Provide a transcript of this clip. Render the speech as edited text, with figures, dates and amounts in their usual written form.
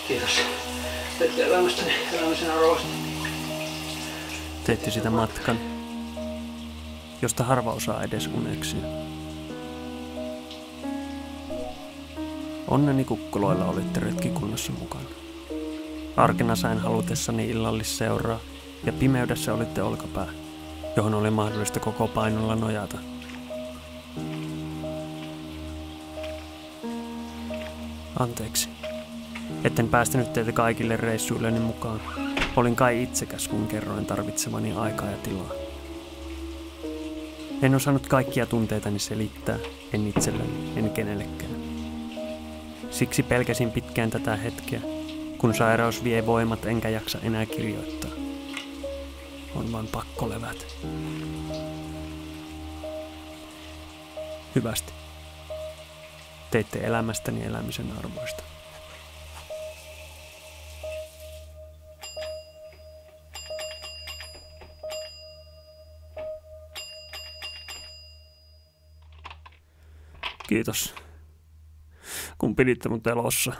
Kiitos. Teitte elämästäni elämisen arvoista. Teitte sitä matkan, josta harva osaa edes uneksia. Onneni kukkuloilla olitte retkikunnassa mukana. Arkena sain halutessani illallisseuraa ja pimeydessä olitte olkapää, johon oli mahdollista koko painolla nojata. Anteeksi, etten päästänyt teitä kaikille reissuilleni mukaan. Olin kai itsekäs, kun kerroin tarvitsemani aikaa ja tilaa. En osannut kaikkia tunteitani selittää, en itselleni, en kenellekään. Siksi pelkäsin pitkään tätä hetkeä, kun sairaus vie voimat enkä jaksa enää kirjoittaa. On vaan pakko levätä. Hyvästi. Teitte elämästäni elämisen arvoista. Kiitos, kun piditte mut elossa.